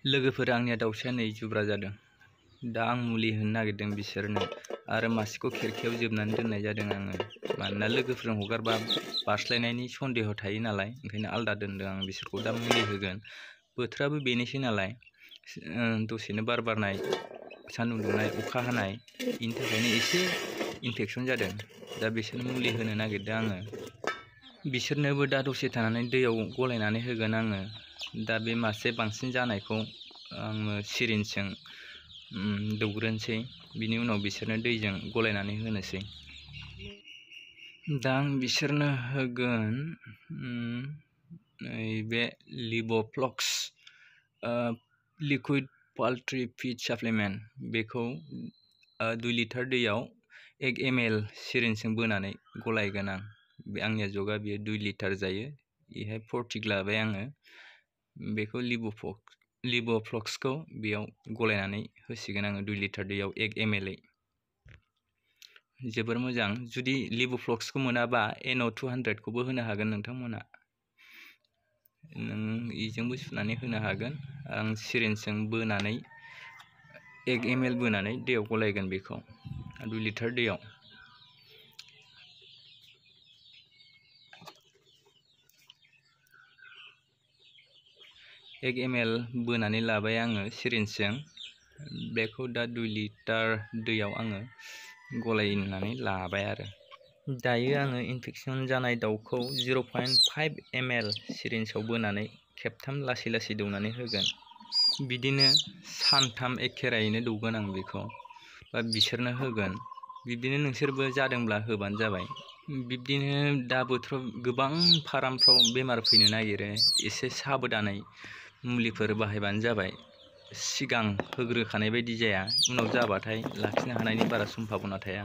लोगोफोर आंनिया दाउसाया नै जुब्रा जादों। दा आं मुलि होनो नागिरदों बिसोरनो आरो मासेखौ खेरखायाव जोबनानै दोननाय जादों आङो। मानोना लोगोफोरजों हगारबा बारस्लायनायनि सन्देह थायो नालाय, ओंखायनो आलदा दोनदों आं बिसोरखौ। दा मुलि होगोन। बोथोराबो बेनोसै नालाय, दसेनो बार बारनाय, सान्दुं दुंनाय, अखा हानाय, बेनि थाखायनो एसे इनफेकसन जादों। दा बिसोरनो मुलि होनो नागिरदों आङो। बिसोरनोबो दा दसे थानानै दैयाव गलायनानै होगोन आङो। दा बे मासे बांसिन जानायखौ आङो सिरिन्जजों दौग्रोनोसै, बिनि उनाव बिसोरनो दैजों गलायनानै होनोसै। दा आं बिसोरनो होगोन नैबे लिभ'फ्लक्स लिकुइड पाल्ट्रि फिड साप्लिमेन्ट। बेखौ 2 लिटार दैयाव 1 ml सिरिन्जजों बोनानै गलायगोन आं। बे आंनिया जगा बेयो 2 लिटार जायो। बेहाय 40 लाबाय आङो। बेखौ लिभ'फ्लक्सखौ बेयाव गलायनानै होसिगोन आङो 2 लिटार दैयाव 1 ml। जोबोर मोजां। जुदि लिभ'फ्लक्सखौ मोनाबा NO200खौबो होनो हागोन नोंथांमोना। नों इजोंबो सुनानै होनो हागोन। आं सिरिन्जजों बोनानै 1 ml बोनानै दैयाव गलायगोन बेखौ 2 लिटार दैयाव। एक ml बोनानै लाबाय आङो सिरिन्जजों। बेखौ दा 2 लिटार दैयाव आङो गलायनानै लाबाय आरो। दायो आङो इनफेकसन जानाय दाउखौ 0.5 ml सिरिन्जआव बोनानै खेबथाम लासै लासै दौनानै होगोन। बिदिनो सानथाम एखेरायैनो दौगोन आं बेखौ, बा बिसोरनो होगोन। बिब्दिनो नोंसोरबो जादोंब्ला होबानो जाबाय। बिब्दिनो दा बोथोराव गोबां फार्मफ्राव बेमार फैनो नागिरो। एसे साबधानै मुलिफोर बाहायबानो जाबाय। सिगां होग्रोखानाय बायदि जाया, उनाव जाबाथाय लाखिनो हानायनि बारा सम्भाबना थाया।